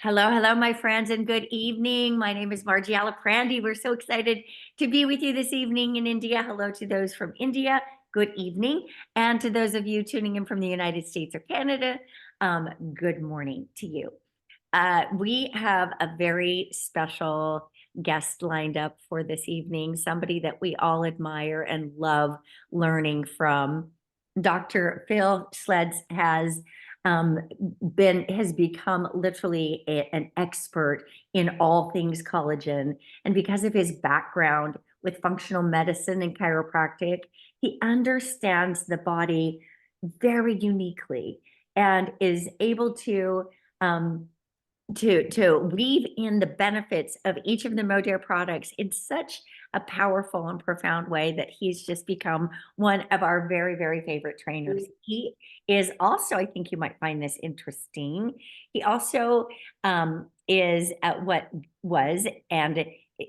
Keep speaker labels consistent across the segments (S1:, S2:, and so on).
S1: Hello, hello, my friends, and good evening. My name is Margie Alaprandi. We're so excited to be with you this evening in India. Hello to those from India. Good evening. And to those of you tuning in from the United States or Canada, good morning to you. We have a very special guest lined up for this evening, somebody that we all admire and love learning from. Dr. Phil Sledz um, has become literally an expert in all things collagen. And because of his background with functional medicine and chiropractic, he understands the body very uniquely and is able um, to weave in the benefits of each of the Modere products in such a powerful and profound way that he's just become one of our very, very favorite trainers. He is also, I think you might find this interesting. He also is what was and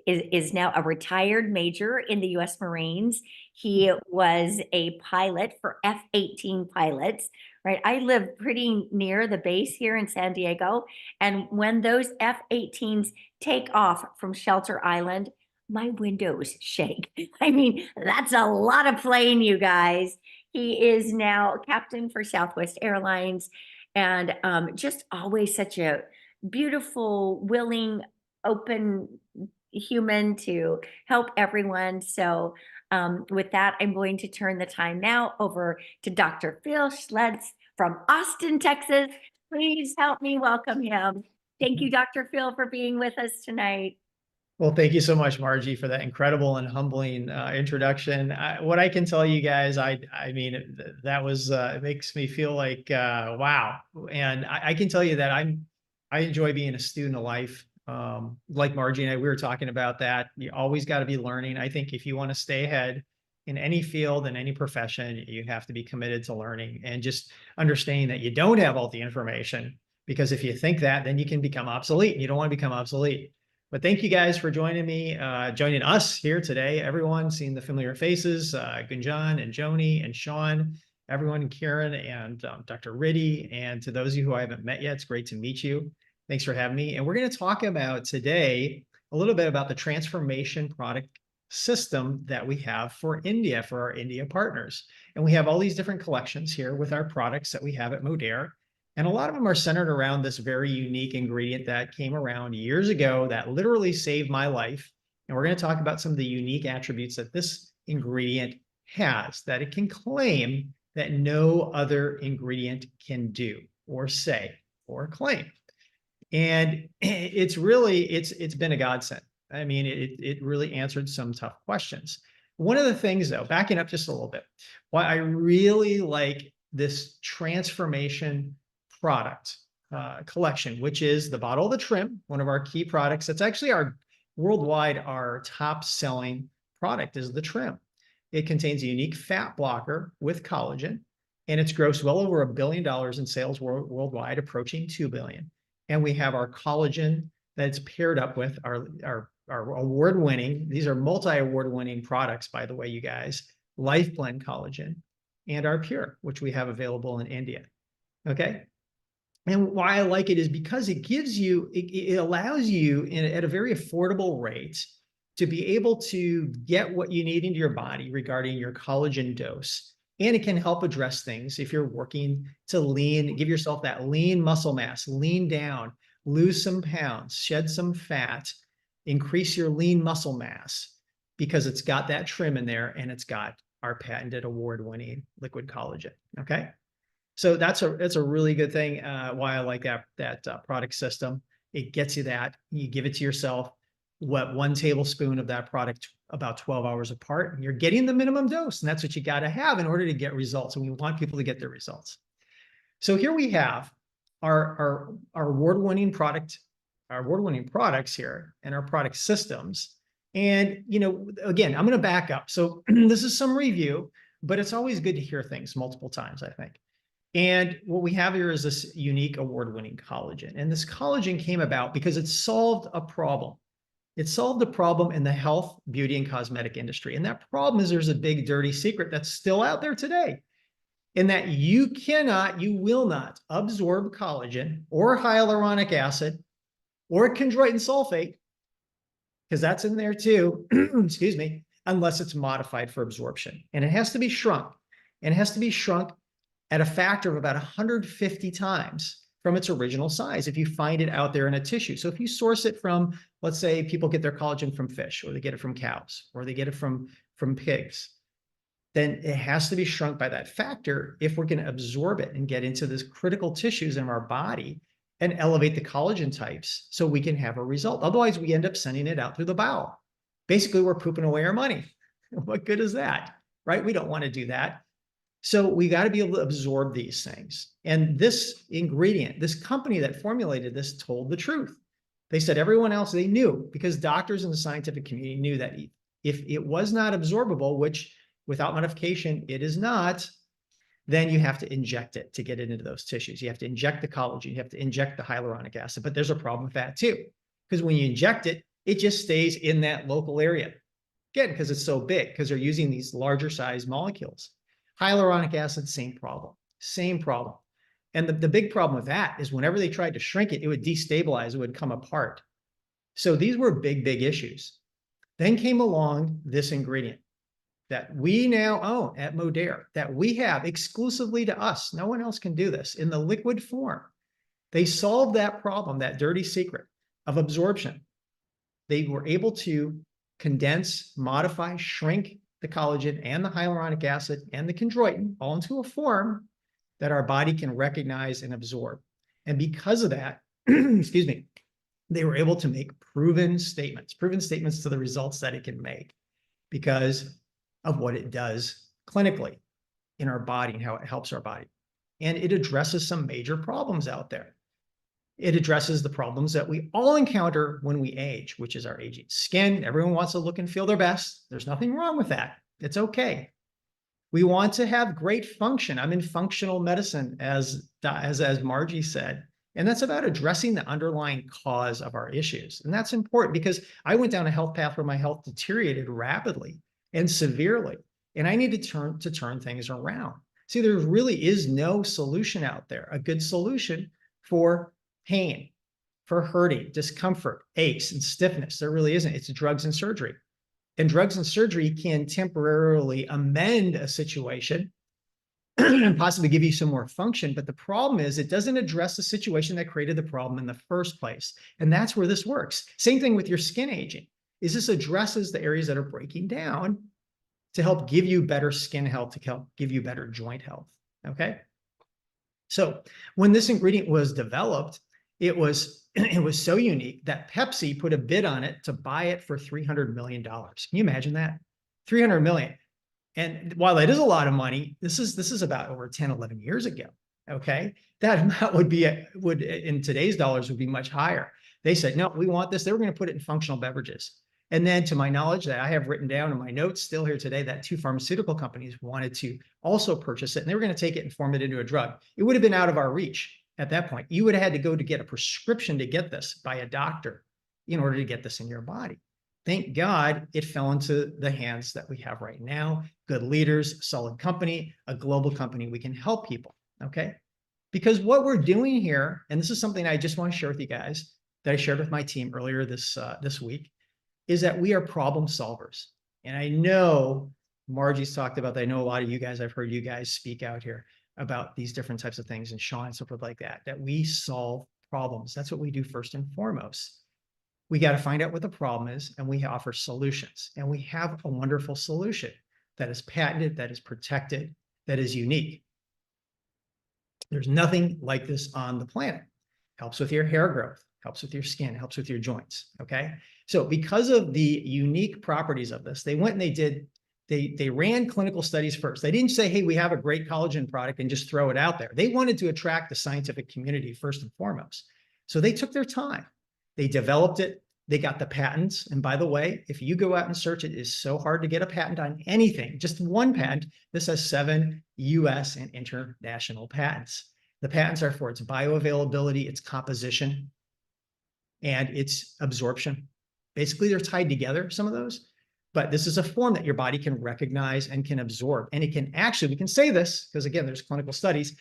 S1: is now a retired major in the U.S. Marines. He was a pilot for F-18 pilots, right? I live pretty near the base here in San Diego. And when those F-18s take off from Shelter Island, my windows shake. I mean, that's a lot of plane, you guys. He is now captain for Southwest Airlines and just always such a beautiful, willing, open human to help everyone. So with that, I'm going to turn the time now over to Dr. Phil Sledz from Austin, Texas. Please help me welcome him. Thank you, Dr. Phil, for being with us tonight.
S2: Well, thank you so much, Margie, for that incredible and humbling introduction. What I can tell you guys, I mean, that was, it makes me feel like, wow. And I can tell you that I enjoy being a student of life. Like Margie and I, we were talking about that. You always got to be learning. I think if you want to stay ahead in any field, in any profession, you have to be committed to learning and just understanding that you don't have all the information, because if you think that, then you can become obsolete. You don't want to become obsolete. But thank you guys for joining me, joining us here today. Everyone, seeing the familiar faces, Gunjan and Joni and Sean, everyone, Karen and Dr. Riddy, and to those of you who I haven't met yet, it's great to meet you. Thanks for having me. And we're going to talk about today a little bit about the transformation product system that we have for India, for our India partners. And we have all these different collections here with our products that we have at Modere. And a lot of them are centered around this very unique ingredient that came around years ago that literally saved my life. And we're going to talk about some of the unique attributes that this ingredient has, that it can claim that no other ingredient can do or say or claim. And it's really, it's been a godsend. I mean, it really answered some tough questions. One of the things, though, backing up just a little bit, why I really like this transformation product collection, which is the bottle of the trim, one of our key products. That's actually our worldwide, our top selling product is the trim. It contains a unique fat blocker with collagen, and it's grossed well over $1 billion in sales worldwide, approaching 2 billion. And we have our collagen that's paired up with our award-winning, these are multi-award-winning products, by the way, you guys, Life Blend Collagen and our Pure, which we have available in India. Okay. And why I like it is because it gives you, it allows you at a very affordable rate to be able to get what you need into your body regarding your collagen dose. And it can help address things if you're working to lean, give yourself that lean muscle mass, lean down, lose some pounds, shed some fat, increase your lean muscle mass, because it's got that trim in there and it's got our patented award-winning liquid collagen. Okay. So that's a really good thing. Why I like that product system. It gets you that. You give it to yourself. What, 1 tablespoon of that product about 12 hours apart, and you're getting the minimum dose. And that's what you got to have in order to get results. And we want people to get their results. So here we have our award-winning product, our award-winning products here, and our product systems. And again, I'm going to back up. So this is some review, but it's always good to hear things multiple times, I think. And what we have here is this unique award-winning collagen. And this collagen came about because it solved a problem. It solved a problem in the health, beauty, and cosmetic industry. And that problem is there's a big, dirty secret that's still out there today, in that you will not absorb collagen or hyaluronic acid or chondroitin sulfate, because that's in there too, excuse me, unless it's modified for absorption. And it has to be shrunk. And it has to be shrunk at a factor of about 150 times from its original size if you find it out there in a tissue. So if you source it from, let's say people get their collagen from fish, or they get it from cows, or they get it from pigs, then it has to be shrunk by that factor if we're going to absorb it and get into this critical tissues in our body and elevate the collagen types so we can have a result. Otherwise, we end up sending it out through the bowel. Basically, we're pooping away our money. What good is that, right? We don't want to do that. So we got to be able to absorb these things. And this ingredient, this company that formulated this told the truth. They said everyone else, they knew, because doctors in the scientific community knew that if it was not absorbable, which without modification, it is not, then you have to inject it to get it into those tissues. You have to inject the collagen, you have to inject the hyaluronic acid, but there's a problem with that too. Because when you inject it, it just stays in that local area. Again, because it's so big, because they're using these larger size molecules. Hyaluronic acid, same problem, same problem. And the big problem with that is whenever they tried to shrink it, it would destabilize, it would come apart. So these were big, big issues. Then came along this ingredient that we now own at Modere, that we have exclusively to us. No one else can do this in the liquid form. They solved that problem, that dirty secret of absorption. They were able to condense, modify, shrink the collagen and the hyaluronic acid and the chondroitin all into a form that our body can recognize and absorb. And because of that, excuse me, they were able to make proven statements to the results that it can make because of what it does clinically in our body and how it helps our body. And it addresses some major problems out there. It addresses the problems that we all encounter when we age, which is our aging skin. Everyone wants to look and feel their best. There's nothing wrong with that. It's okay. We want to have great function. I'm in functional medicine, as Margie said. And that's about addressing the underlying cause of our issues. And that's important because I went down a health path where my health deteriorated rapidly and severely. And I need to turn things around. See, there really is no solution out there, a good solution for pain, for hurting, discomfort, aches, and stiffness. There really isn't. It's drugs and surgery. And drugs and surgery can temporarily amend a situation and possibly give you some more function. But the problem is it doesn't address the situation that created the problem in the first place. And that's where this works. Same thing with your skin aging, is this addresses the areas that are breaking down to help give you better skin health, to help give you better joint health. Okay. So when this ingredient was developed, it was so unique that Pepsi put a bid on it to buy it for $300 million. Can you imagine that? $300 million. And while that is a lot of money, this is about over 10, 11 years ago. Okay. That amount would in today's dollars would be much higher. They said, no, we want this. They were going to put it in functional beverages. And then to my knowledge, that I have written down in my notes still here today, that 2 pharmaceutical companies wanted to also purchase it, and they were going to take it and form it into a drug. It would have been out of our reach at that point. You would have had to go to get a prescription to get this by a doctor in order to get this in your body. Thank God it fell into the hands that we have right now. Good leaders, solid company, a global company. We can help people, okay? Because what we're doing here, and this is something I just want to share with you guys that I shared with my team earlier this week, is that we are problem solvers. And I know Margie's talked about that. I know a lot of you guys, I've heard you guys speak out here about these different types of things, and Sean and so forth like that, that we solve problems. That's what we do first and foremost. We got to find out what the problem is, and we offer solutions. And we have a wonderful solution that is patented, that is protected, that is unique. There's nothing like this on the planet. Helps with your hair growth, helps with your skin, helps with your joints, okay? So because of the unique properties of this, they went and they ran clinical studies first. They didn't say, hey, we have a great collagen product and just throw it out there. They wanted to attract the scientific community first and foremost. So they took their time. They developed it. They got the patents. And by the way, if you go out and search, it is so hard to get a patent on anything. Just one patent. This has 7 US and international patents. The patents are for its bioavailability, its composition, and its absorption. Basically, they're tied together, some of those. But this is a form that your body can recognize and can absorb. And it can actually, we can say this, because again, there's clinical studies,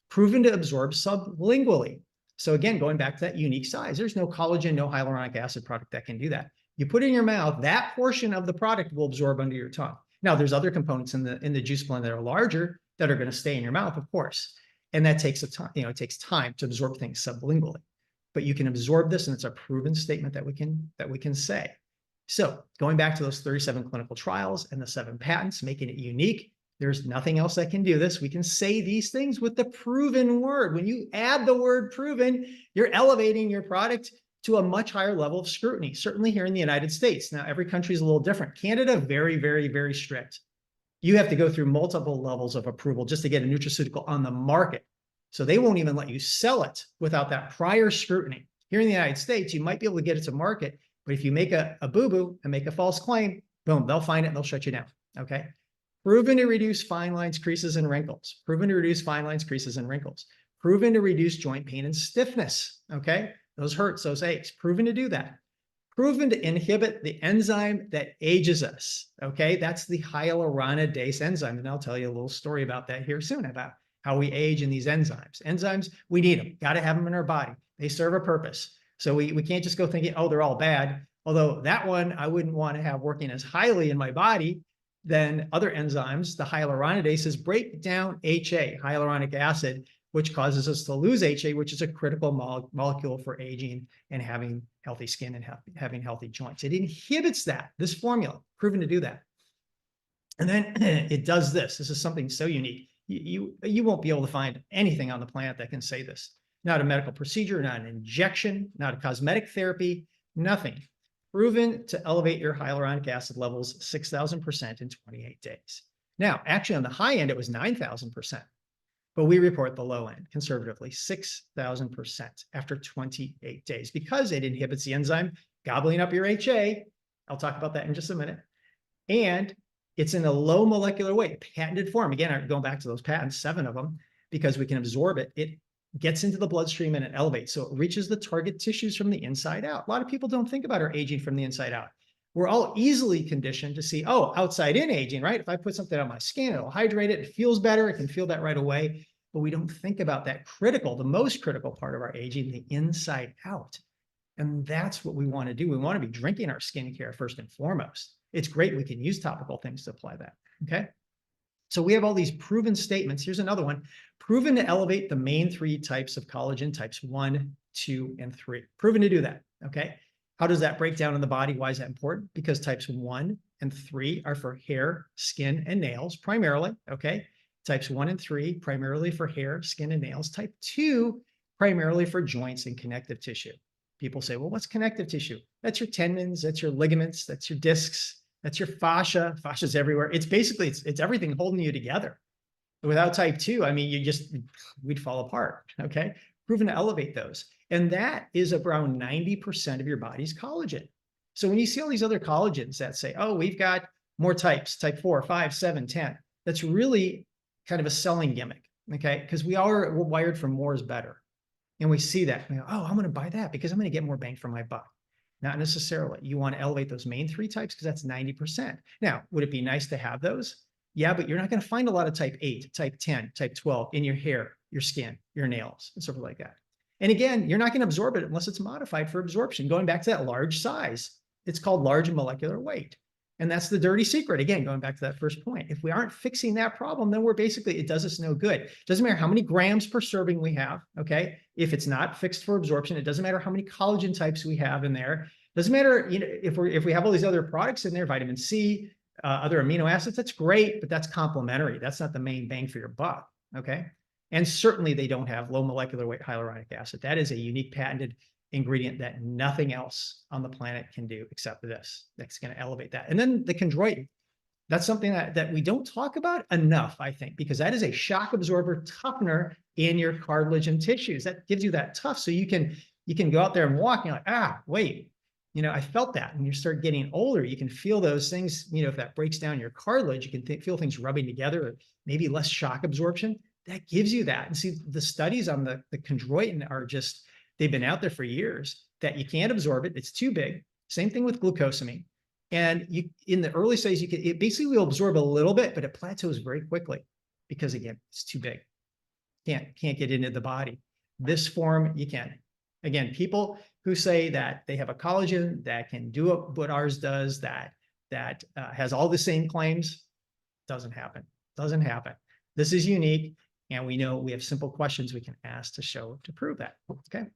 S2: proven to absorb sublingually. So again, going back to that unique size, there's no collagen, no hyaluronic acid product that can do that. You put it in your mouth, that portion of the product will absorb under your tongue. Now, there's other components in the juice blend that are larger that are going to stay in your mouth, of course. And that takes a time, it takes time to absorb things sublingually. But you can absorb this, and it's a proven statement that we can say. So going back to those 37 clinical trials and the 7 patents, making it unique, there's nothing else that can do this. We can say these things with the proven word. When you add the word proven, you're elevating your product to a much higher level of scrutiny, certainly here in the United States. Now, every country is a little different. Canada, very, very, very strict. You have to go through multiple levels of approval just to get a nutraceutical on the market. So they won't even let you sell it without that prior scrutiny. Here in the United States, you might be able to get it to market, but if you make a boo-boo and make a false claim, boom, they'll find it and they'll shut you down, okay? Proven to reduce fine lines, creases, and wrinkles. Proven to reduce fine lines, creases, and wrinkles. Proven to reduce joint pain and stiffness, okay? Those hurts, those aches. Proven to do that. Proven to inhibit the enzyme that ages us, okay? That's the hyaluronidase enzyme, and I'll tell you a little story about that here soon, about how we age in these enzymes. Enzymes, we need them. Got to have them in our body. They serve a purpose. So we can't just go thinking, oh, they're all bad. Although that one I wouldn't want to have working as highly in my body than other enzymes. The hyaluronidases break down HA, hyaluronic acid, which causes us to lose HA, which is a critical molecule for aging and having healthy skin and having healthy joints. It inhibits that, this formula, proven to do that. And then it does this. This is something so unique. You won't be able to find anything on the planet that can say this. Not a medical procedure, not an injection, not a cosmetic therapy, nothing. Proven to elevate your hyaluronic acid levels 6,000% in 28 days. Now, actually on the high end, it was 9,000%, but we report the low end, conservatively, 6,000% after 28 days because it inhibits the enzyme gobbling up your HA. I'll talk about that in just a minute. And it's in a low molecular weight, patented form. Again, I'm going back to those patents, 7 of them, because we can absorb it. It gets into the bloodstream and it elevates. So it reaches the target tissues from the inside out. A lot of people don't think about our aging from the inside out. We're all easily conditioned to see, oh, outside in aging, right? If I put something on my skin, it'll hydrate it. It feels better. It can feel that right away. But we don't think about that critical, the most critical part of our aging, the inside out. And that's what we want to do. We want to be drinking our skincare first and foremost. It's great. We can use topical things to apply that. Okay. So we have all these proven statements. Here's another one. Proven to elevate the main 3 types of collagen, types 1, 2, and 3. Proven to do that. Okay. How does that break down in the body? Why is that important? Because types 1 and 3 are for hair, skin, and nails primarily. Okay. Types 1 and 3 primarily for hair, skin, and nails. Type 2 primarily for joints and connective tissue. People say, well, what's connective tissue? That's your tendons, that's your ligaments, that's your discs, that's your fascia. Fascia's everywhere. It's basically, it's everything holding you together. Without type 2, I mean, we'd fall apart, okay? Proven to elevate those. And that is around 90% of your body's collagen. So when you see all these other collagens that say, oh, we've got more types, type 4, 5, 7, 10, that's really kind of a selling gimmick, okay? Because we're wired for more is better. And we see that, we go, oh, I'm going to buy that because I'm going to get more bang for my buck. Not necessarily. You want to elevate those main 3 types because that's 90%. Now, would it be nice to have those? Yeah, but you're not going to find a lot of type 8, type 10, type 12 in your hair, your skin, your nails, and stuff like that. And again, you're not going to absorb it unless it's modified for absorption. Going back to that large size, it's called large molecular weight. And that's the dirty secret. Again, going back to that first point, if we aren't fixing that problem, then we're basically, it does us no good. It doesn't matter how many grams per serving we have, okay? If it's not fixed for absorption, it doesn't matter how many collagen types we have in there. It doesn't matter, if we have all these other products in there, vitamin C, other amino acids, that's great, but that's complementary. That's not the main bang for your buck, okay? And certainly they don't have low molecular weight hyaluronic acid. That is a unique patented ingredient that nothing else on the planet can do except this. That's going to elevate that. And then the chondroitin. That's something that we don't talk about enough, I think, because that is a shock absorber toughener in your cartilage and tissues. That gives you that tough. So you can go out there and walk and you're like, wait, I felt that. When you start getting older, you can feel those things, if that breaks down your cartilage, you can feel things rubbing together, or maybe less shock absorption. That gives you that. And see, the studies on the chondroitin are just, they've been out there for years that you can't absorb it. It's too big. Same thing with glucosamine. And in the early studies, it basically will absorb a little bit, but it plateaus very quickly because again, it's too big. Can't get into the body. this form, you can. Again, people who say that they have a collagen that can do what ours does, that has all the same claims, doesn't happen. Doesn't happen. This is unique, and we know we have simple questions we can ask to prove that. Okay.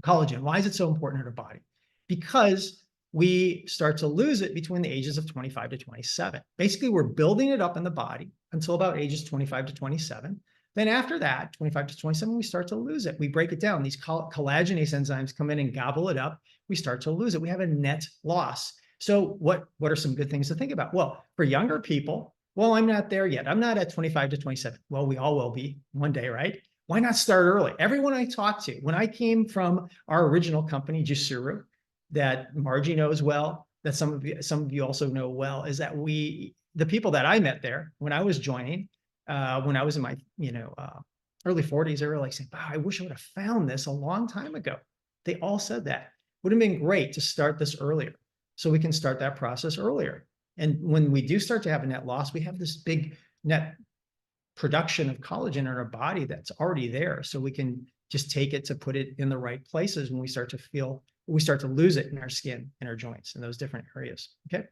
S2: Collagen. Why is it so important in our body? Because we start to lose it between the ages of 25 to 27. Basically, we're building it up in the body until about ages 25 to 27. Then after that, 25 to 27, we start to lose it. We break it down. These collagenase enzymes come in and gobble it up. We start to lose it. We have a net loss. So what are some good things to think about? Well, for younger people, well, I'm not there yet. I'm not at 25 to 27. Well, we all will be one day, right? Why not start early? Everyone I talked to, when I came from our original company, Jusuru, that Margie knows well, that some of you also know well, is that the people that I met there when I was joining, when I was in my early 40s, they were like saying, wow, I wish I would have found this a long time ago. They all said that. Would have been great to start this earlier, so we can start that process earlier. And when we do start to have a net loss, we have this big net production of collagen in our body that's already there. So we can just take it to put it in the right places when we start to lose it in our skin, in our joints, in those different areas. Okay.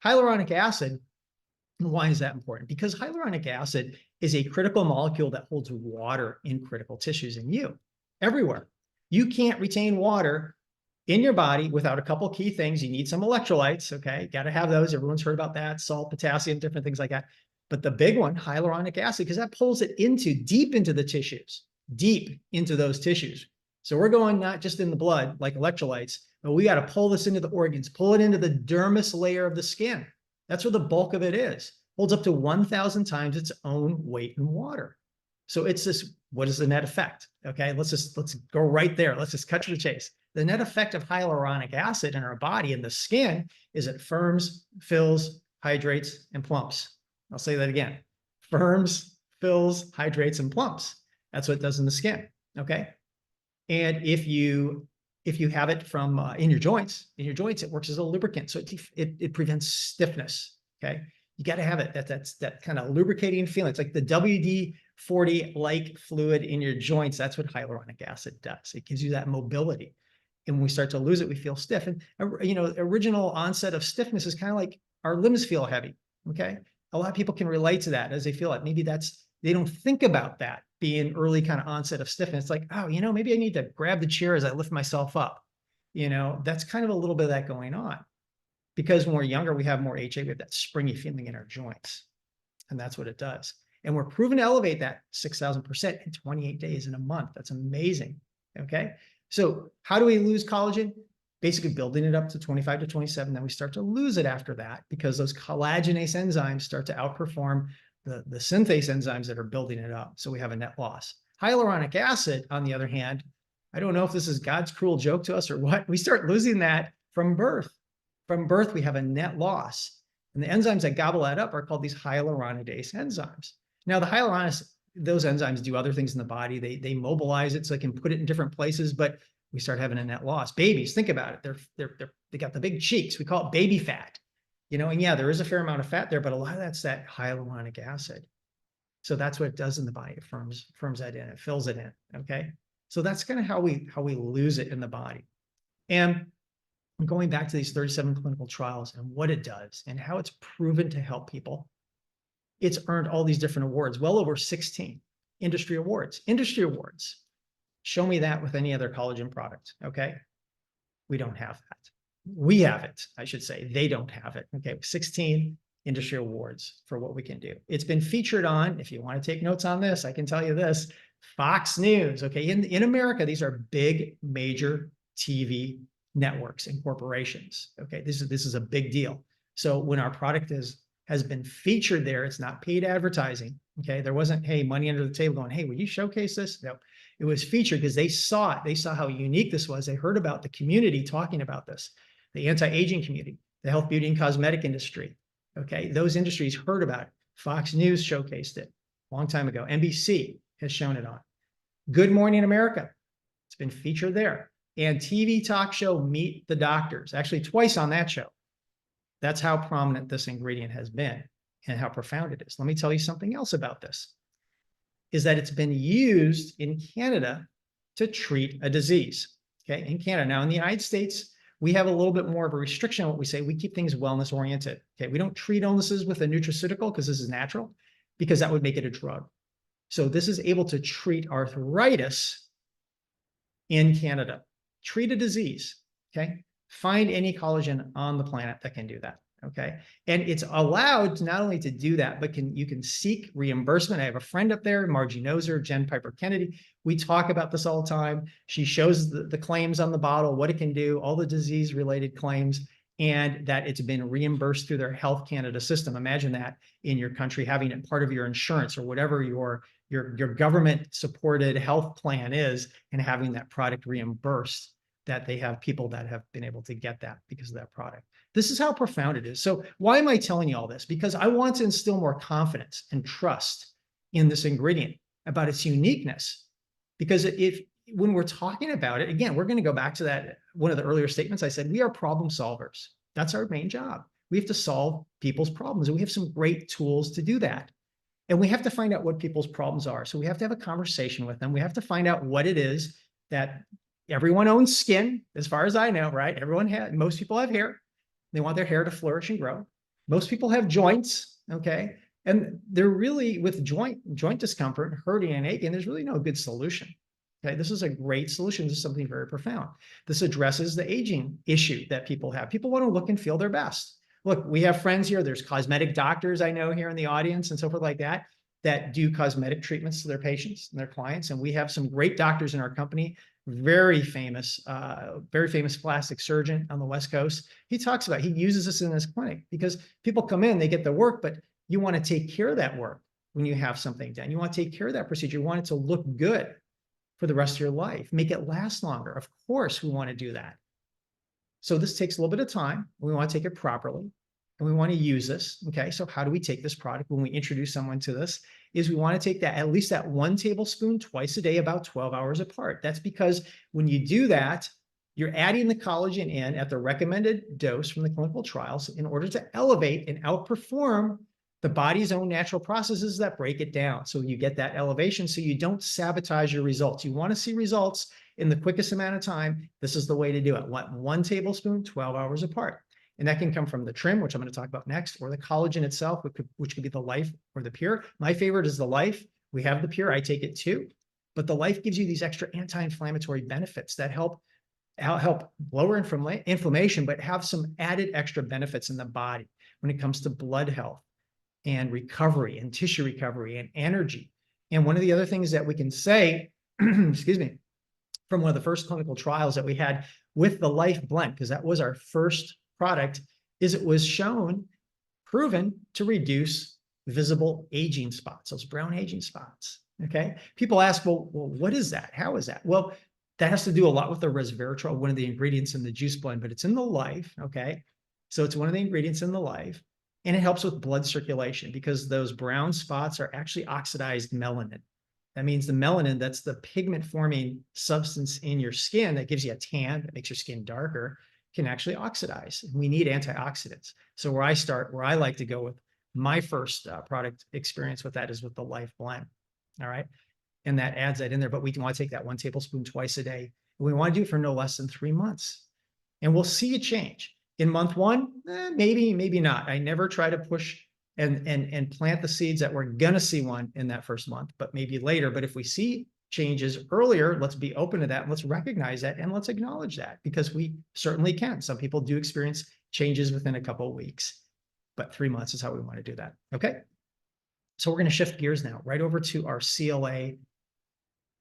S2: Hyaluronic acid. Why is that important? Because hyaluronic acid is a critical molecule that holds water in critical tissues in you, everywhere. You can't retain water in your body without a couple key things. You need some electrolytes. Okay. Got to have those. Everyone's heard about that. Salt, potassium, different things like that. But the big one, hyaluronic acid, because that pulls it deep into the tissues, deep into those tissues. So we're going not just in the blood like electrolytes, but we got to pull this into the organs, pull it into the dermis layer of the skin. That's where the bulk of it is. Holds up to 1,000 times its own weight in water. So it's this, what is the net effect? Okay, let's go right there. Let's just cut to the chase. The net effect of hyaluronic acid in our body and the skin is it firms, fills, hydrates, and plumps. I'll say that again. Firms, fills, hydrates, and plumps. That's what it does in the skin. Okay. And if you have it from in your joints, it works as a lubricant. So it prevents stiffness. Okay. You got to have it. That's that kind of lubricating feeling. It's like the WD-40 like fluid in your joints. That's what hyaluronic acid does. It gives you that mobility. And when we start to lose it, we feel stiff. And original onset of stiffness is kind of like our limbs feel heavy. Okay. A lot of people can relate to that as they feel it. Maybe they don't think about that being early kind of onset of stiffness. It's like, oh, maybe I need to grab the chair as I lift myself up. That's kind of a little bit of that going on. Because when we're younger, we have more HA, we have that springy feeling in our joints. And that's what it does. And we're proven to elevate that 6,000% in 28 days in a month. That's amazing. Okay. So how do we lose collagen? Basically building it up to 25 to 27. Then we start to lose it after that because those collagenase enzymes start to outperform the synthase enzymes that are building it up. So we have a net loss. Hyaluronic acid, on the other hand, I don't know if this is God's cruel joke to us or what. We start losing that from birth. From birth, we have a net loss. And the enzymes that gobble that up are called these hyaluronidase enzymes. Now, those enzymes do other things in the body. They mobilize it so they can put it in different places, but we start having a net loss. Babies, think about it. They got the big cheeks. We call it baby fat. And yeah, there is a fair amount of fat there, but a lot of that's that hyaluronic acid. So that's what it does in the body. It firms that in, it fills it in. Okay. So that's kind of how we lose it in the body. And going back to these 37 clinical trials and what it does and how it's proven to help people, it's earned all these different awards, well over 16 industry awards. Industry awards. Show me that with any other collagen product. Okay. We don't have that. We have it, I should say. They don't have it. Okay. 16 industry awards for what we can do. It's been featured on, if you want to take notes on this, I can tell you this, Fox News. Okay. In America, these are big, major TV networks and corporations. Okay. This is a big deal. So when our product has been featured there, it's not paid advertising. Okay. There wasn't, hey, money under the table going, hey, will you showcase this? No. It was featured because they saw it. They saw how unique this was. They heard about the community talking about this, the anti-aging community, the health, beauty, and cosmetic industry. Okay, those industries heard about it. Fox News showcased it a long time ago. NBC has shown it on. Good Morning America, it's been featured there. And TV talk show Meet the Doctors, actually twice on that show. That's how prominent this ingredient has been and how profound it is. Let me tell you something else about this. Is that it's been used in Canada to treat a disease, okay, in Canada. Now, in the United States, we have a little bit more of a restriction on what we say. We keep things wellness oriented, okay? We don't treat illnesses with a nutraceutical because this is natural, because that would make it a drug. So this is able to treat arthritis in Canada, treat a disease, okay? Find any collagen on the planet that can do that, okay? And it's allowed to not only to do that, but you can seek reimbursement. I have a friend up there, Margie Noser, Jen Piper Kennedy. We talk about this all the time. She shows the claims on the bottle, what it can do, all the disease-related claims, and that it's been reimbursed through their Health Canada system. Imagine that in your country, having it part of your insurance or whatever your government-supported health plan is, and having that product reimbursed, that they have people that have been able to get that because of that product. This is how profound it is. So why am I telling you all this? Because I want to instill more confidence and trust in this ingredient about its uniqueness. Because when we're talking about it, again, we're going to go back to that, one of the earlier statements I said, we are problem solvers. That's our main job. We have to solve people's problems, and we have some great tools to do that. And we have to find out what people's problems are. So we have to have a conversation with them. We have to find out what it is that everyone owns skin, as far as I know, right? Most people have hair. They want their hair to flourish and grow. Most people have joints, okay? And they're really, with joint discomfort, hurting and aching, there's really no good solution. Okay, this is a great solution. This is something very profound. This addresses the aging issue that people have. People want to look and feel their best. Look, we have friends here. There's cosmetic doctors I know here in the audience and so forth like that, that do cosmetic treatments to their patients and their clients. And we have some great doctors in our company, very famous plastic surgeon on the West Coast. He uses this in his clinic because people come in, they get the work, but you want to take care of that work when you have something done. You want to take care of that procedure. You want it to look good for the rest of your life, make it last longer. Of course, we want to do that. So this takes a little bit of time. We want to take it properly, and we want to use this. Okay, so how do we take this product when we introduce someone to this? Is we want to take that, at least that 1 tablespoon twice a day, about 12 hours apart. That's because when you do that, you're adding the collagen in at the recommended dose from the clinical trials in order to elevate and outperform the body's own natural processes that break it down. So you get that elevation so you don't sabotage your results. You want to see results in the quickest amount of time. This is the way to do it. 1 tablespoon, 12 hours apart. And that can come from the trim, which I'm going to talk about next, or the collagen itself, which could be the Life or the Pure. My favorite is the Life. We have the Pure. I take it too. But the Life gives you these extra anti-inflammatory benefits that help lower inflammation, but have some added extra benefits in the body when it comes to blood health and recovery and tissue recovery and energy. And one of the other things that we can say, excuse me, from one of the first clinical trials that we had with the Life Blend, because that was our first product, is it was proven to reduce visible aging spots, those brown aging spots. Okay. People ask, well, what is that? How is that? Well, that has to do a lot with the resveratrol, one of the ingredients in the juice blend, but it's in the Life. Okay. So it's one of the ingredients in the Life. And it helps with blood circulation because those brown spots are actually oxidized melanin. That means the melanin, that's the pigment forming substance in your skin that gives you a tan, that makes your skin darker, can actually oxidize. We need antioxidants. So where I like to go with my first product experience with that is with the Life Blend. All right. And that adds that in there, but we want to take that 1 tablespoon twice a day. And we want to do it for no less than 3 months. And we'll see a change. In month 1, maybe not. I never try to push and plant the seeds that we're going to see one in that first month, but maybe later. But if we see changes earlier, let's be open to that. And let's recognize that and let's acknowledge that, because we certainly can. Some people do experience changes within a couple of weeks, but 3 months is how we want to do that. Okay. So we're going to shift gears now right over to our CLA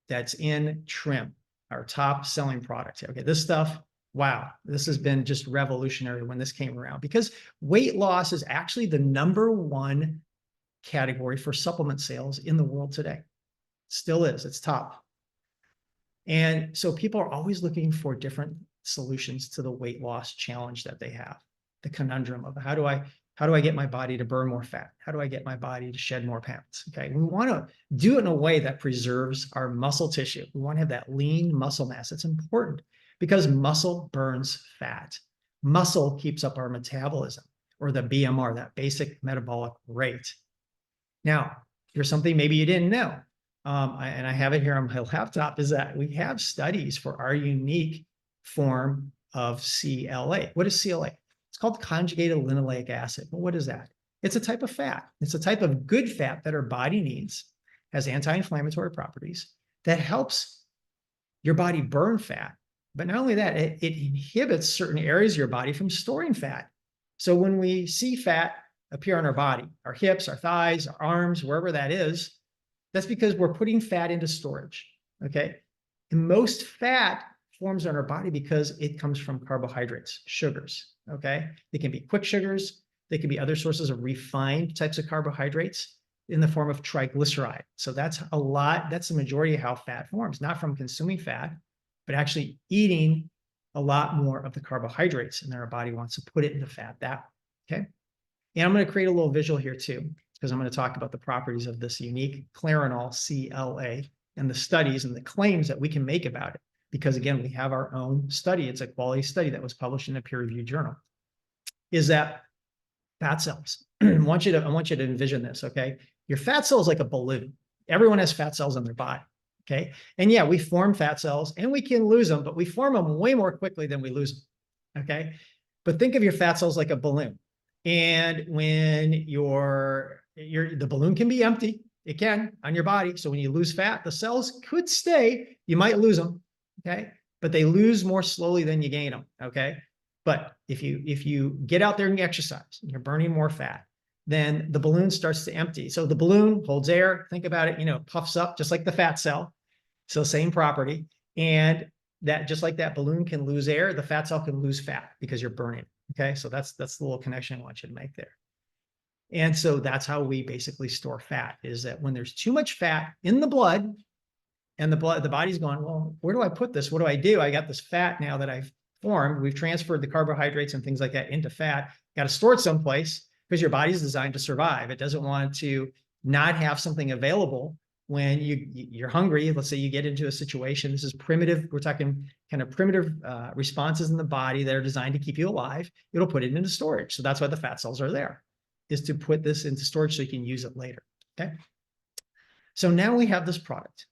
S2: that's in trim, our top selling product. Okay. This stuff, wow, this has been just revolutionary when this came around, because weight loss is actually the #1 category for supplement sales in the world today. Still is, it's top. And so people are always looking for different solutions to the weight loss challenge that they have. The conundrum of how do I get my body to burn more fat? How do I get my body to shed more pounds? Okay. We want to do it in a way that preserves our muscle tissue. We want to have that lean muscle mass. It's important because muscle burns fat. Muscle keeps up our metabolism, or the BMR, that basic metabolic rate. Now, here's something maybe you didn't know. and I have it here on my laptop, is that we have studies for our unique form of CLA. What is CLA? It's called conjugated linoleic acid. Well, what is that? It's a type of fat. It's a type of good fat that our body needs, has anti-inflammatory properties, that helps your body burn fat. But not only that, it inhibits certain areas of your body from storing fat. So when we see fat appear on our body, our hips, our thighs, our arms, wherever that is, that's because we're putting fat into storage, okay? And most fat forms on our body because it comes from carbohydrates, sugars, okay? They can be quick sugars. They can be other sources of refined types of carbohydrates in the form of triglyceride. So that's the majority of how fat forms, not from consuming fat, but actually eating a lot more of the carbohydrates, and then our body wants to put it into fat that way, okay? And I'm going to create a little visual here too, because I'm going to talk about the properties of this unique clarinol CLA and the studies and the claims that we can make about it. Because again, we have our own study. It's a quality study that was published in a peer-reviewed journal. Is that fat cells? I want you to envision this, okay? Your fat cell is like a balloon. Everyone has fat cells in their body, okay? And yeah, we form fat cells and we can lose them, but we form them way more quickly than we lose them, okay? But think of your fat cells like a balloon. And when the balloon can be empty, it can on your body. So when you lose fat, the cells could stay. You might lose them, okay? But they lose more slowly than you gain them, okay? But if you get out there and you exercise, and you're burning more fat, then the balloon starts to empty. So the balloon holds air. Think about it, puffs up just like the fat cell. So same property. And that just like that balloon can lose air, the fat cell can lose fat because you're burning. Okay, so that's the little connection I want you to make there. And so that's how we basically store fat, is that when there's too much fat in the blood, and the body's going, well, where do I put this? What do I do? I got this fat now that I've formed. We've transferred the carbohydrates and things like that into fat. Got to store it someplace because your body's designed to survive. It doesn't want to not have something available when you're hungry. Let's say you get into a situation. This is primitive. We're talking kind of primitive responses in the body that are designed to keep you alive. It'll put it into storage. So that's why the fat cells are there, is to put this into storage so you can use it later. Okay. So now we have this product,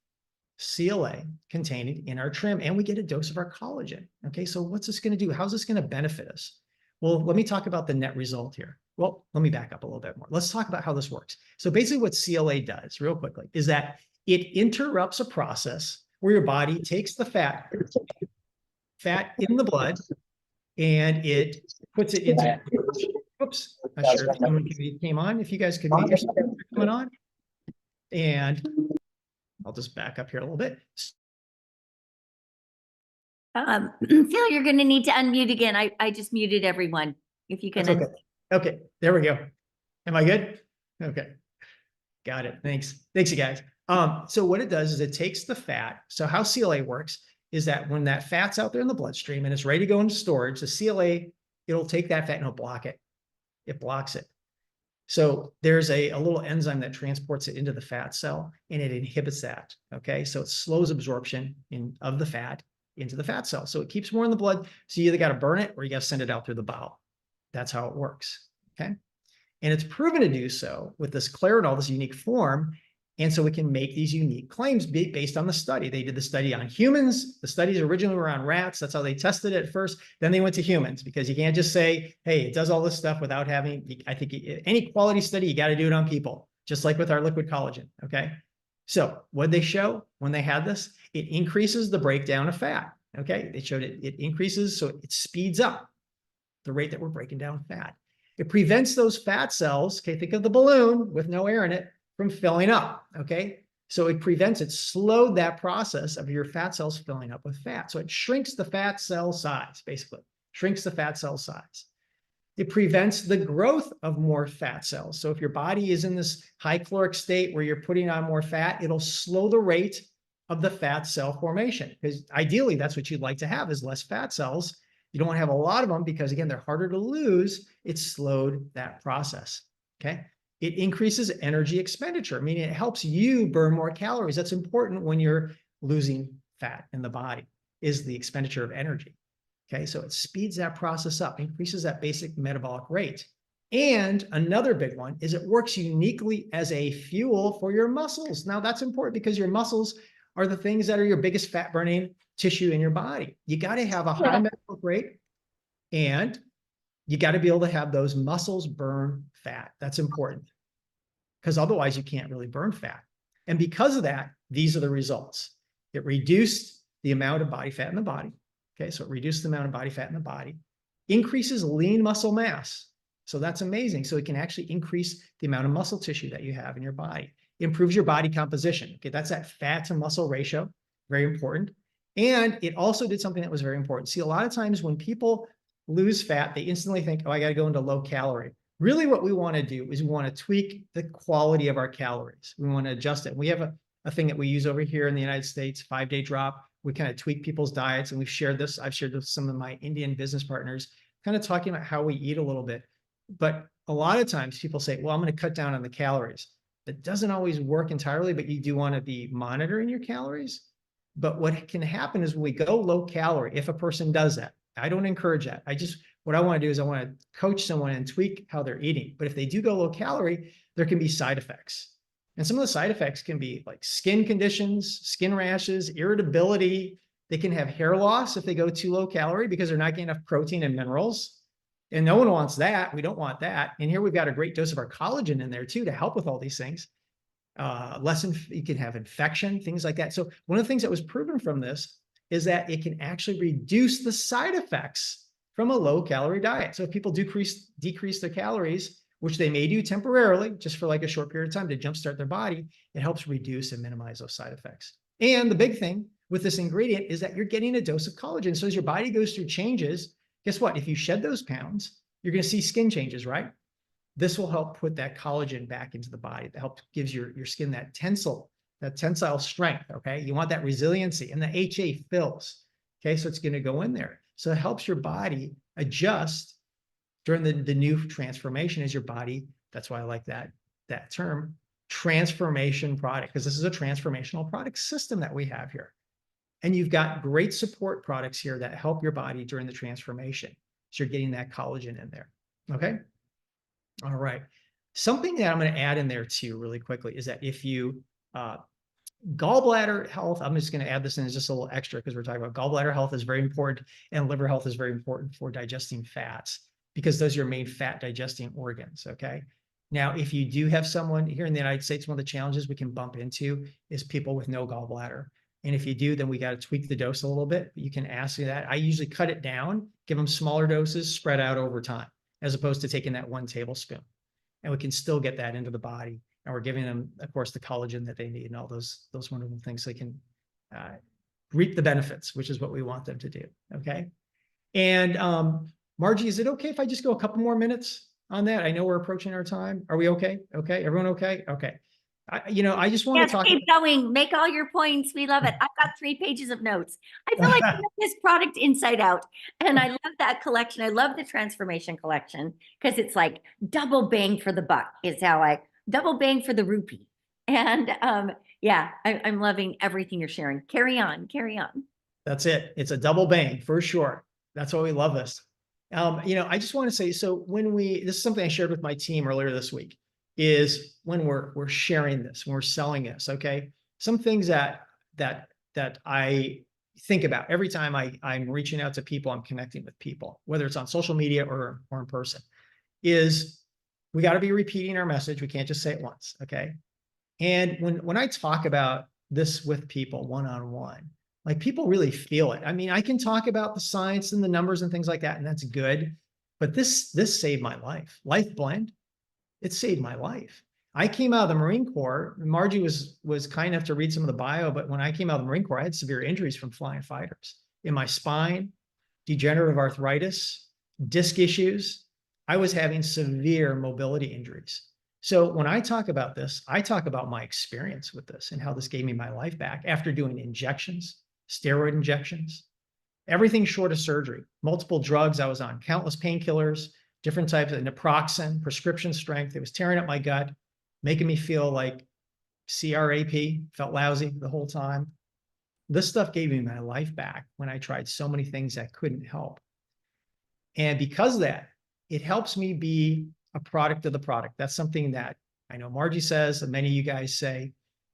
S2: CLA, contained in our trim, and we get a dose of our collagen. Okay. So what's this going to do? How's this going to benefit us? Well, let me talk about the net result here. Well, let me back up a little bit more. Let's talk about how this works. So basically what CLA does, real quickly, is that it interrupts a process where your body takes the fat in the blood and it puts it into, oops, not sure if someone came on, if you guys could mute yourself coming on. And I'll just back up here a little bit.
S1: Phil, you're going to need to unmute again. I just muted everyone. If you can.
S2: That's okay. Okay, there we go. Am I good? Okay, got it. Thanks, you guys. So what it does is it takes the fat. So how CLA works is that when that fat's out there in the bloodstream and it's ready to go into storage, the CLA, it'll take that fat and it'll block it. It blocks it. So there's a little enzyme that transports it into the fat cell and it inhibits that. Okay, so it slows absorption of the fat into the fat cell. So it keeps more in the blood. So you either got to burn it or you got to send it out through the bowel. That's how it works. Okay. And it's proven to do so with this clarinol, this unique form. And so we can make these unique claims based on the study. They did the study on humans. The studies originally were on rats. That's how they tested it at first. Then they went to humans, because you can't just say, hey, it does all this stuff without having, I think any quality study, you got to do it on people, just like with our liquid collagen. Okay. So what they show when they had this, it increases the breakdown of fat. Okay. They showed it increases. So it speeds up the rate that we're breaking down fat. It prevents those fat cells, okay, think of the balloon with no air in it, from filling up, okay? So it slowed that process of your fat cells filling up with fat. So it shrinks the fat cell size, basically, shrinks the fat cell size. It prevents the growth of more fat cells. So if your body is in this high caloric state where you're putting on more fat, it'll slow the rate of the fat cell formation, because ideally that's what you'd like to have, is less fat cells. You don't want to have a lot of them because, again, they're harder to lose. It slowed that process, okay? It increases energy expenditure, meaning it helps you burn more calories. That's important when you're losing fat in the body, is the expenditure of energy, okay? So it speeds that process up, increases that basic metabolic rate. And another big one is it works uniquely as a fuel for your muscles. Now that's important because your muscles are the things that are your biggest fat burning tissue in your body. You got to have a high metabolic rate, and you got to be able to have those muscles burn fat. That's important because otherwise you can't really burn fat. And because of that, these are the results. It reduced the amount of body fat in the body. Okay, so it reduced the amount of body fat in the body, increases lean muscle mass. So that's amazing. So it can actually increase the amount of muscle tissue that you have in your body. It improves your body composition. Okay, that's that fat to muscle ratio, very important. And it also did something that was very important. See, a lot of times when people lose fat, they instantly think, oh, I got to go into low calorie. Really what we want to do is we want to tweak the quality of our calories. We want to adjust it. We have a thing that we use over here in the United States, 5-day drop. We kind of tweak people's diets, and we've shared this. I've shared this with some of my Indian business partners, kind of talking about how we eat a little bit. But a lot of times people say, well, I'm going to cut down on the calories. That doesn't always work entirely, but you do want to be monitoring your calories. But what can happen is when we go low calorie, if a person does that, I don't encourage that. What I want to do is I want to coach someone and tweak how they're eating. But if they do go low calorie, there can be side effects. And some of the side effects can be like skin conditions, skin rashes, irritability. They can have hair loss if they go too low calorie because they're not getting enough protein and minerals. And no one wants that. We don't want that. And here we've got a great dose of our collagen in there too to help with all these things. You can have infection, things like that. So one of the things that was proven from this is that it can actually reduce the side effects from a low calorie diet. So if people decrease their calories, which they may do temporarily, just for like a short period of time to jumpstart their body, it helps reduce and minimize those side effects. And the big thing with this ingredient is that you're getting a dose of collagen. So as your body goes through changes, guess what? If you shed those pounds, you're going to see skin changes, right? This will help put that collagen back into the body. That helps gives your skin that tensile strength. Okay, you want that resiliency, and the HA fills. Okay, so it's going to go in there. So it helps your body adjust during the new transformation as your body. That's why I like that term, transformation product, because this is a transformational product system that we have here. And you've got great support products here that help your body during the transformation. So you're getting that collagen in there. Okay. All right. Something that I'm going to add in there too, really quickly, is that if you gallbladder health, I'm just going to add this in as just a little extra because we're talking about gallbladder health is very important, and liver health is very important for digesting fats because those are your main fat digesting organs. Okay. Now, if you do have someone here in the United States, one of the challenges we can bump into is people with no gallbladder. And if you do, then we got to tweak the dose a little bit. You can ask me that. I usually cut it down, give them smaller doses, spread out over time, as opposed to taking that 1 tablespoon. And we can still get that into the body. And we're giving them, of course, the collagen that they need and all those wonderful things so they can reap the benefits, which is what we want them to do. Okay. And Margie, is it okay if I just go a couple more minutes on that? I know we're approaching our time. Are we okay? Okay. Everyone okay? Okay. I just want to talk.
S1: Keep going. Make all your points. We love it. I've got 3 pages of notes. I feel like I know this product inside out. And I love that collection. I love the transformation collection because it's like double bang for the buck is how double bang for the rupee. And yeah, I'm loving everything you're sharing. Carry on.
S2: That's it. It's a double bang for sure. That's why we love this. I just want to say, so this is something I shared with my team earlier this week, is when we're sharing this, when we're selling this, okay? Some things that I think about every time I'm reaching out to people, I'm connecting with people, whether it's on social media or in person, is we got to be repeating our message. We can't just say it once, okay? And when I talk about this with people one-on-one, like people really feel it. I mean, I can talk about the science and the numbers and things like that, and that's good. But this saved my life. Life Blend, it saved my life. I came out of the Marine Corps. Margie was kind enough to read some of the bio, but when I came out of the Marine Corps, I had severe injuries from flying fighters in my spine, degenerative arthritis, disc issues. I was having severe mobility injuries. So when I talk about this, I talk about my experience with this and how this gave me my life back after doing injections, steroid injections, everything short of surgery, multiple drugs I was on, countless painkillers, different types of naproxen, prescription strength. It was tearing up my gut, making me feel like CRAP, felt lousy the whole time. This stuff gave me my life back when I tried so many things that couldn't help. And because of that, it helps me be a product of the product. That's something that I know Margie says, and many of you guys say.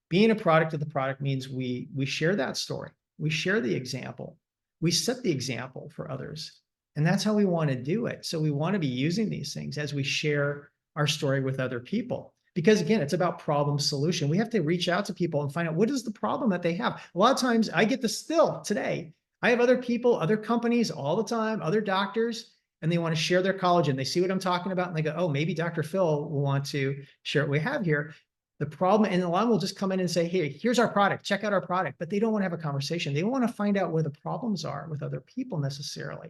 S2: Being a product of the product means we share that story. We share the example. We set the example for others. And that's how we want to do it. So we want to be using these things as we share our story with other people. Because again, it's about problem solution. We have to reach out to people and find out what is the problem that they have. A lot of times I get this still today. I have other people, other companies all the time, other doctors, and they want to share their collagen. They see what I'm talking about and they go, oh, maybe Dr. Phil will want to share what we have here. The problem, and a lot of them will just come in and say, hey, here's our product, check out our product, but they don't want to have a conversation. They want to find out where the problems are with other people necessarily.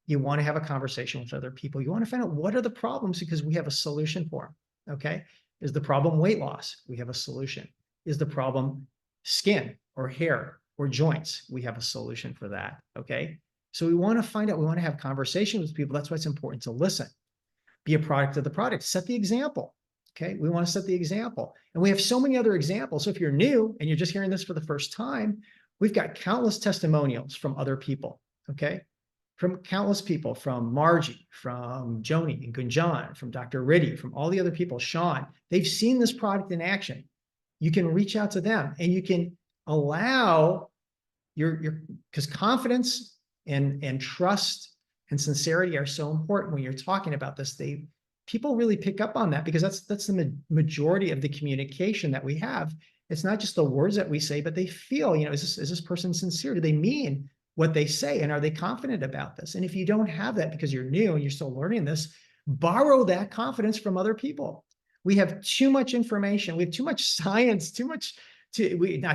S2: You want to have a conversation with other people. You want to find out what are the problems because we have a solution for them, okay? Is the problem weight loss? We have a solution. Is the problem skin or hair or joints? We have a solution for that, okay? So we want to find out, we want to have conversations with people. That's why it's important to listen. Be a product of the product, set the example. Okay, we want to set the example. And we have so many other examples. So if you're new and you're just hearing this for the first time, we've got countless testimonials from other people, okay? From countless people, from Margie, from Joni and Gunjan, from Dr. Riddy, from all the other people, Sean. They've seen this product in action. You can reach out to them and you can allow because confidence and trust and sincerity are so important when you're talking about this. People really pick up on that because that's the majority of the communication that we have. It's not just the words that we say, but they feel, is this person sincere? Do they mean what they say? And are they confident about this? And if you don't have that because you're new and you're still learning this, borrow that confidence from other people. We have too much information. We have too much science, not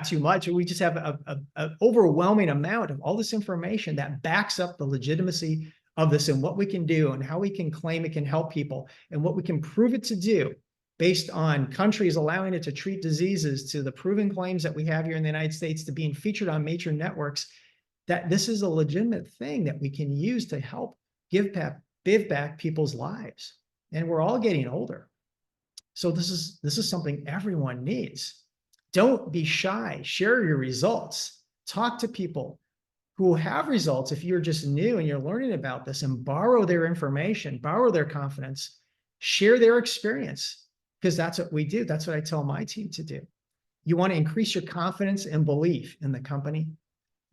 S2: too much. We just have an overwhelming amount of all this information that backs up the legitimacy of this and what we can do and how we can claim it can help people and what we can prove it to do based on countries allowing it to treat diseases, to the proven claims that we have here in the United States, to being featured on major networks, that this is a legitimate thing that we can use to help give back people's lives. And we're all getting older. So this is something everyone needs. Don't be shy. Share your results. Talk to people who have results if you're just new and you're learning about this, and borrow their information, borrow their confidence, share their experience, because that's what we do. That's what I tell my team to do. You want to increase your confidence and belief in the company,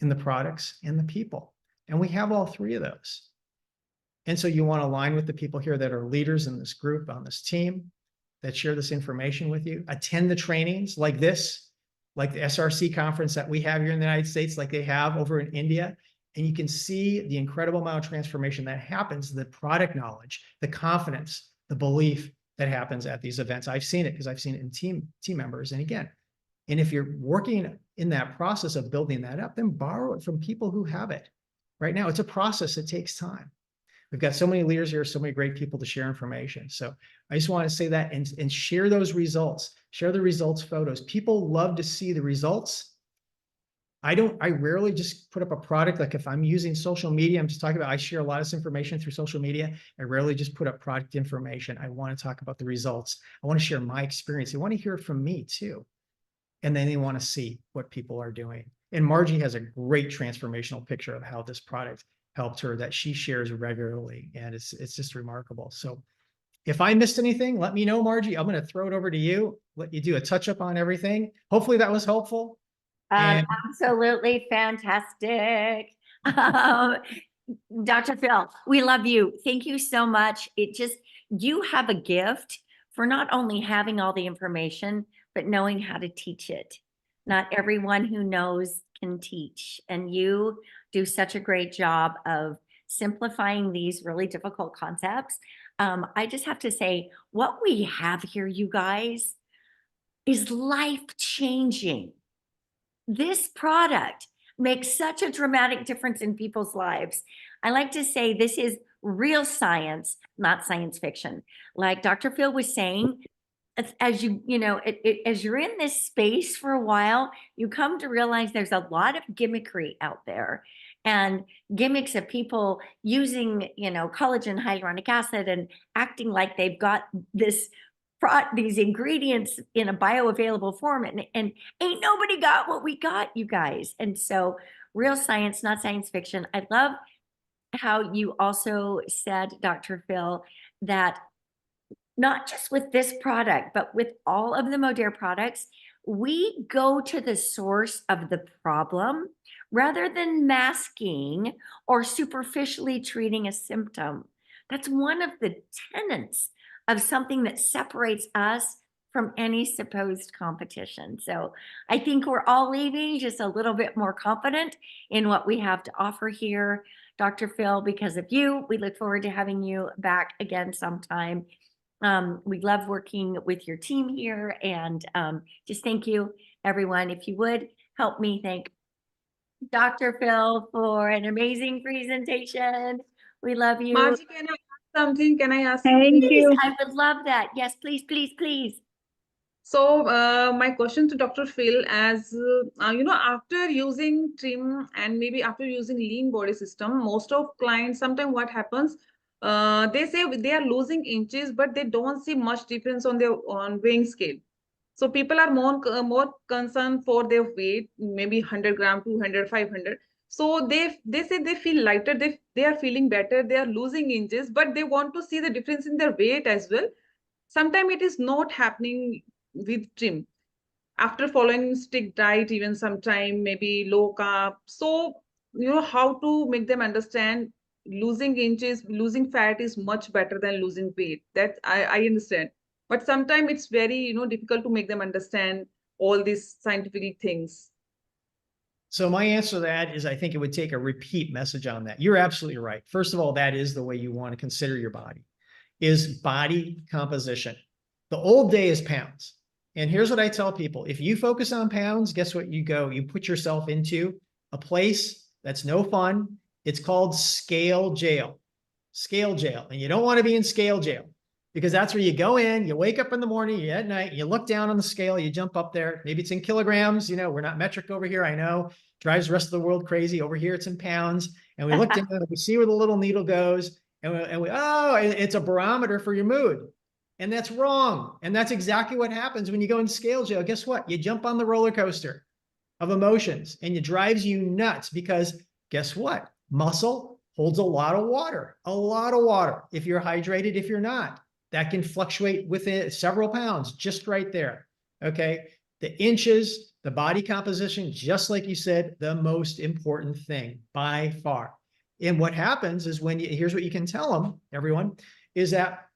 S2: in the products, and the people. And we have all three of those. And so you want to align with the people here that are leaders in this group, on this team, that share this information with you. Attend the trainings like this, like the SRC conference that we have here in the United States, like they have over in India. And you can see the incredible amount of transformation that happens, the product knowledge, the confidence, the belief that happens at these events. I've seen it because I've seen it in team members. And again, and if you're working in that process of building that up, then borrow it from people who have it. Right now, it's a process. It takes time. We've got so many leaders here, so many great people to share information. So I just want to say that and share those results, share the results photos. People love to see the results. I rarely just put up a product. Like if I'm using social media, I'm just talking about, I share a lot of this information through social media. I rarely just put up product information. I want to talk about the results. I want to share my experience. They want to hear it from me too. And then they want to see what people are doing. And Margie has a great transformational picture of how this product helped her that she shares regularly. And it's just remarkable. So if I missed anything, let me know, Margie. I'm going to throw it over to you, let you do a touch up on everything. Hopefully that was helpful.
S1: Absolutely fantastic. Dr. Phil, we love you. Thank you so much. You have a gift for not only having all the information, but knowing how to teach it. Not everyone who knows can teach, and you do such a great job of simplifying these really difficult concepts. I just have to say, what we have here, you guys, is life-changing. This product makes such a dramatic difference in people's lives. I like to say this is real science, not science fiction. Like Dr. Phil was saying, as you're in this space for a while, you come to realize there's a lot of gimmickry out there, and gimmicks of people using, collagen, hyaluronic acid, and acting like they've got these ingredients in a bioavailable form, and ain't nobody got what we got, you guys. And so real science, not science fiction. I love how you also said, Dr. Phil, that not just with this product, but with all of the Modere products, we go to the source of the problem rather than masking or superficially treating a symptom. That's one of the tenets of something that separates us from any supposed competition. So I think we're all leaving just a little bit more confident in what we have to offer here, Dr. Phil. Because of you, we look forward to having you back again sometime. We love working with your team here, and just thank you, everyone. If you would help me thank Dr. Phil for an amazing presentation. We love you.
S3: Margie, can I ask something? Can I ask
S4: Thank
S3: something?
S1: Please,
S4: you.
S1: I would love that. Yes, please, please, please.
S3: So, my question to Dr. Phil, as after using trim and maybe after using lean body system, most of clients, sometimes what happens, they say they are losing inches, but they don't see much difference on their weighing scale. So people are more concerned for their weight, maybe 100 gram, 200, 500. So they say they feel lighter, they are feeling better, they are losing inches, but they want to see the difference in their weight as well. Sometimes it is not happening with trim. After following strict diet, even sometime maybe low carb. So, how to make them understand losing inches, losing fat is much better than losing weight. That I understand. But sometimes it's very, difficult to make them understand all these scientific things.
S2: So my answer to that is I think it would take a repeat message on that. You're absolutely right. First of all, that is the way you want to consider your body, is body composition. The old day is pounds. And here's what I tell people. If you focus on pounds, guess what you go? You put yourself into a place that's no fun. It's called scale jail. Scale jail. And you don't want to be in scale jail, because that's where you go in, you wake up in the morning, you at night, you look down on the scale, you jump up there. Maybe it's in kilograms. We're not metric over here. I know, drives the rest of the world crazy. Over here, it's in pounds. And we look down and we see where the little needle goes. And we, oh, it's a barometer for your mood. And that's wrong. And that's exactly what happens when you go in scale jail. Guess what? You jump on the roller coaster of emotions, and it drives you nuts, because guess what? Muscle holds a lot of water, if you're hydrated, if you're not. That can fluctuate within several pounds, just right there. Okay. The inches, the body composition, just like you said, the most important thing by far. And what happens is here's what you can tell them, everyone, is that,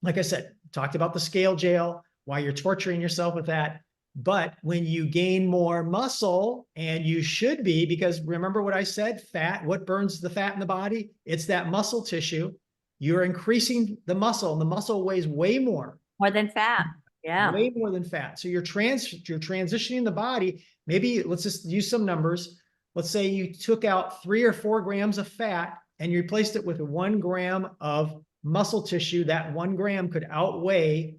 S2: like I said, talked about the scale jail, why you're torturing yourself with that. But when you gain more muscle, and you should be, because remember what I said, fat, what burns the fat in the body? It's that muscle tissue. You're increasing the muscle, and the muscle weighs way more.
S1: More than fat. Yeah.
S2: Way more than fat. So you're transitioning the body. Maybe let's just use some numbers. Let's say you took out 3 or 4 grams of fat and you replaced it with 1 gram of muscle tissue. That 1 gram could outweigh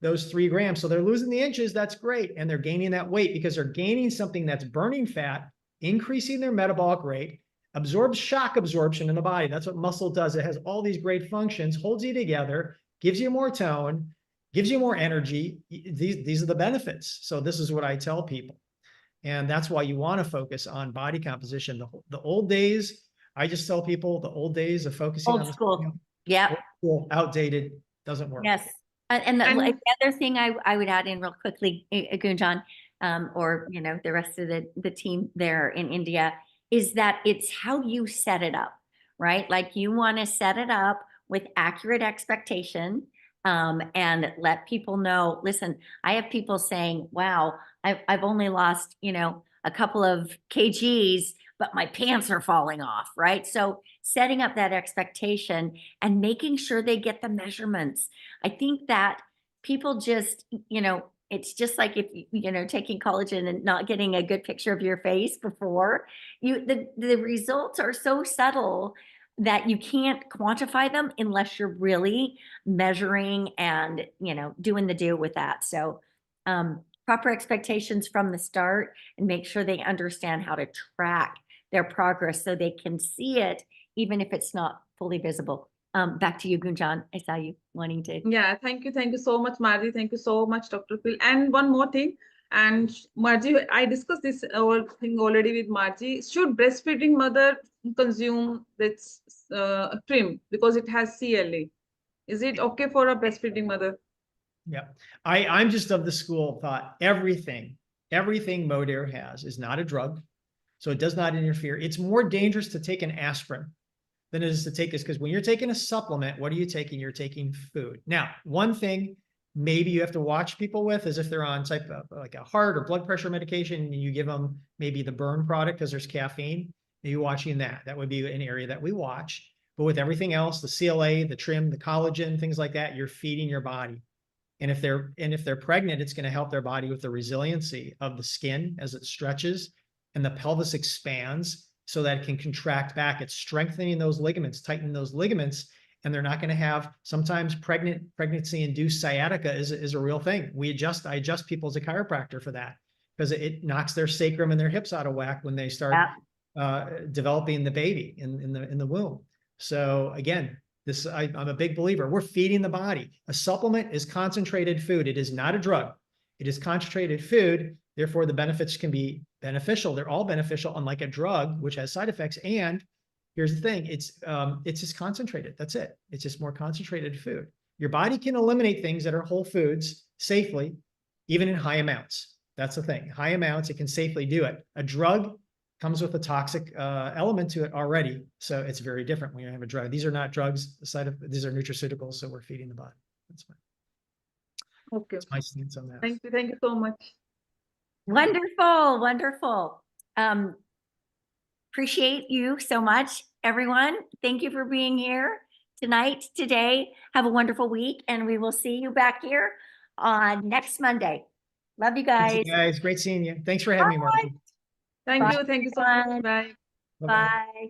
S2: those 3 grams. So they're losing the inches. That's great. And they're gaining that weight because they're gaining something that's burning fat, increasing their metabolic rate, absorbs shock absorption in the body. That's what muscle does. It has all these great functions, holds you together, gives you more tone, gives you more energy. These are the benefits. So this is what I tell people. And that's why you want to focus on body composition. The old days, I just tell people, the old days of focusing on
S1: Old school. Yeah.
S2: Outdated, doesn't work.
S1: Yes. And the other thing I would add in real quickly, Gunjan, or the rest of the team there in India, is that it's how you set it up, right? Like, you want to set it up with accurate expectation, and let people know, listen, I have people saying, wow, I've only lost, a couple of kgs, but my pants are falling off, right? So setting up that expectation and making sure they get the measurements. I think that people just, it's just like if taking collagen and not getting a good picture of your face before the results are so subtle that you can't quantify them unless you're really measuring and doing the do with that. So proper expectations from the start, and make sure they understand how to track their progress so they can see it, even if it's not fully visible. Back to you, Gunjan. I saw you wanting to.
S3: Yeah, thank you. Thank you so much, Margie. Thank you so much, Dr. Phil. And one more thing, and Margie, I discussed this thing already with Margie. Should breastfeeding mother consume this trim because it has CLA? Is it okay for a breastfeeding mother?
S2: Yeah. I'm just of the school of thought, everything Modere has is not a drug. So it does not interfere. It's more dangerous to take an aspirin than it is to take this, because when you're taking a supplement, what are you taking? You're taking food. Now, one thing maybe you have to watch people with is if they're on type of like a heart or blood pressure medication and you give them maybe the burn product because there's caffeine, maybe watching that. That would be an area that we watch. But with everything else, the CLA, the trim, the collagen, things like that, you're feeding your body. And if they're pregnant, it's going to help their body with the resiliency of the skin as it stretches and the pelvis expands so that it can contract back. It's strengthening those ligaments, tightening those ligaments, and they're not going to have, sometimes pregnancy-induced sciatica is a real thing. I adjust people as a chiropractor for that because it knocks their sacrum and their hips out of whack when they start developing the baby in the womb. So again, I'm a big believer. We're feeding the body. A supplement is concentrated food. It is not a drug. It is concentrated food. Therefore, the benefits can be beneficial. They're all beneficial, unlike a drug, which has side effects. And here's the thing: it's just concentrated. That's it. It's just more concentrated food. Your body can eliminate things that are whole foods safely, even in high amounts. That's the thing. High amounts, it can safely do it. A drug comes with a toxic element to it already. So it's very different when you have a drug. These are not drugs. These are nutraceuticals. So we're feeding the body. That's fine.
S3: Okay.
S2: That's my stance on that.
S3: Thank you. Thank you so much.
S1: Wonderful. Wonderful. Appreciate you so much, everyone. Thank you for being here tonight, today. Have a wonderful week, and we will see you back here on next Monday. Love you guys.
S2: Thank you guys. Great seeing you. Thanks for having me, Marty.
S3: Thank
S1: Bye.
S3: you. Thank you so much. Bye.
S2: Bye-bye.
S1: Bye.